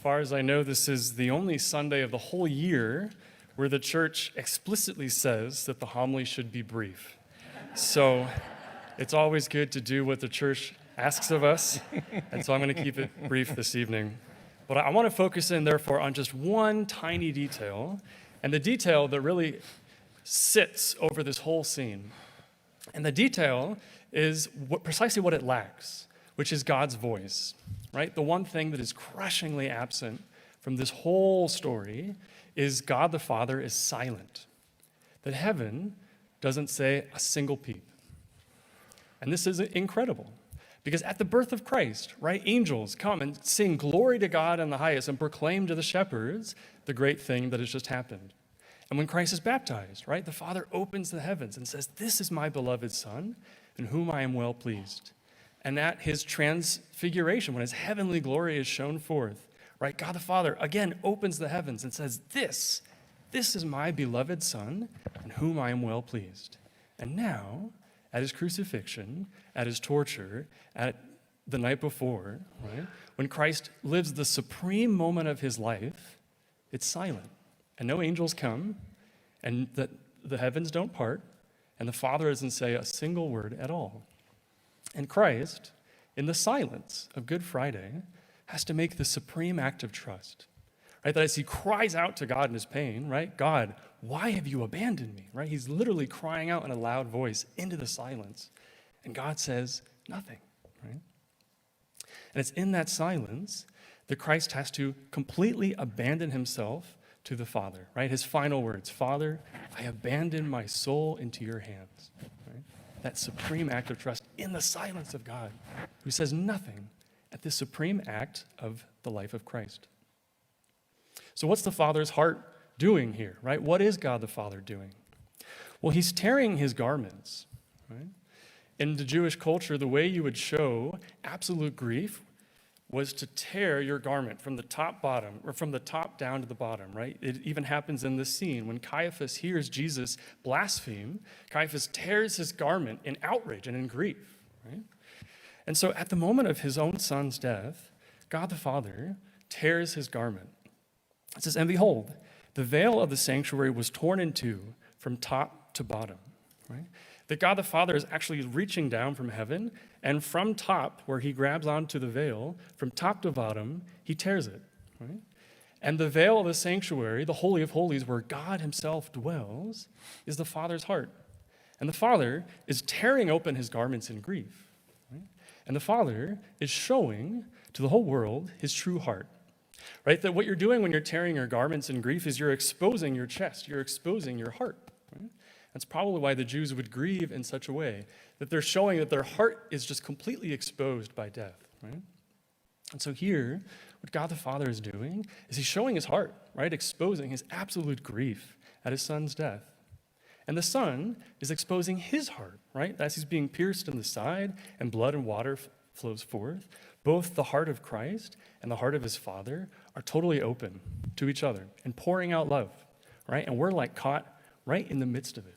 far as I know, this is the only Sunday of the whole year where the church explicitly says that the homily should be brief. So it's always good to do what the church asks of us, and so I'm going to keep it brief this evening. But I want to focus in, therefore, on just one tiny detail, and the detail that really sits over this whole scene. And the detail is precisely what it lacks, which is God's voice, right? The one thing that is crushingly absent from this whole story is God the Father is silent, that heaven doesn't say a single peep. And this is incredible, because at the birth of Christ, right, angels come and sing glory to God in the highest and proclaim to the shepherds the great thing that has just happened. And when Christ is baptized, right, the Father opens the heavens and says, "This is my beloved Son, in whom I am well pleased." And at his transfiguration, when his heavenly glory is shown forth, right, God the Father again opens the heavens and says, This is my beloved Son, in whom I am well pleased. And now, at his crucifixion, at his torture, at the night before, right, when Christ lives the supreme moment of his life, it's silent. And no angels come, and the heavens don't part, and the Father doesn't say a single word at all. And Christ, in the silence of Good Friday, has to make the supreme act of trust, right? That as he cries out to God in his pain, right? God, why have you abandoned me, right? He's literally crying out in a loud voice into the silence. And God says nothing, right? And it's in that silence that Christ has to completely abandon himself to the Father, right? His final words, Father, I abandon my soul into your hands, right? That supreme act of trust in the silence of God, who says nothing at this supreme act of the life of Christ. So what's the Father's heart doing here, right? What is God the Father doing? Well, he's tearing his garments, right? In the Jewish culture, the way you would show absolute grief was to tear your garment from the top down to the bottom, right? It even happens in this scene. When Caiaphas hears Jesus blaspheme, Caiaphas tears his garment in outrage and in grief, right? And so at the moment of his own son's death, God the Father tears his garment. It says, and behold, the veil of the sanctuary was torn in two from top to bottom, right? That God the Father is actually reaching down from heaven, and from top, where he grabs onto the veil, from top to bottom, he tears it, right? And the veil of the sanctuary, the Holy of Holies, where God himself dwells, is the Father's heart. And the Father is tearing open his garments in grief, right? And the Father is showing to the whole world his true heart, right? That what you're doing when you're tearing your garments in grief is you're exposing your chest, you're exposing your heart, right? That's probably why the Jews would grieve in such a way, that they're showing that their heart is just completely exposed by death, right? And so here, what God the Father is doing is he's showing his heart, right? Exposing his absolute grief at his son's death. And the Son is exposing his heart, right? As he's being pierced in the side and blood and water flows forth, both the heart of Christ and the heart of his Father are totally open to each other and pouring out love, right? And we're like caught right in the midst of it.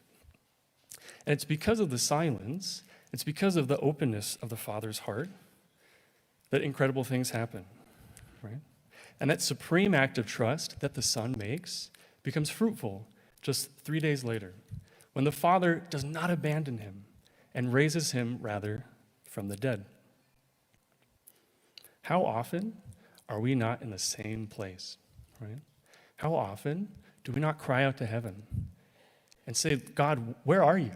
And it's because of the silence, it's because of the openness of the Father's heart that incredible things happen, right? And that supreme act of trust that the Son makes becomes fruitful just 3 days later, when the Father does not abandon him and raises him, rather, from the dead. How often are we not in the same place, right? How often do we not cry out to heaven and say, God, where are you,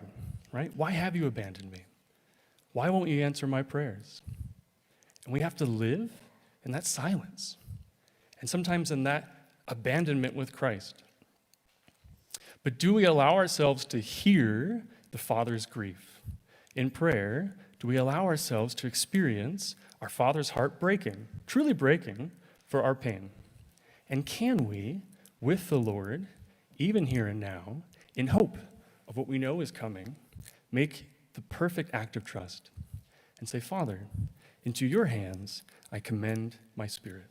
right? Why have you abandoned me? Why won't you answer my prayers? And we have to live in that silence, and sometimes in that abandonment with Christ. But do we allow ourselves to hear the Father's grief? In prayer, do we allow ourselves to experience our Father's heart breaking, truly breaking, for our pain? And can we, with the Lord, even here and now, in hope of what we know is coming, make the perfect act of trust and say, Father, into your hands I commend my spirit.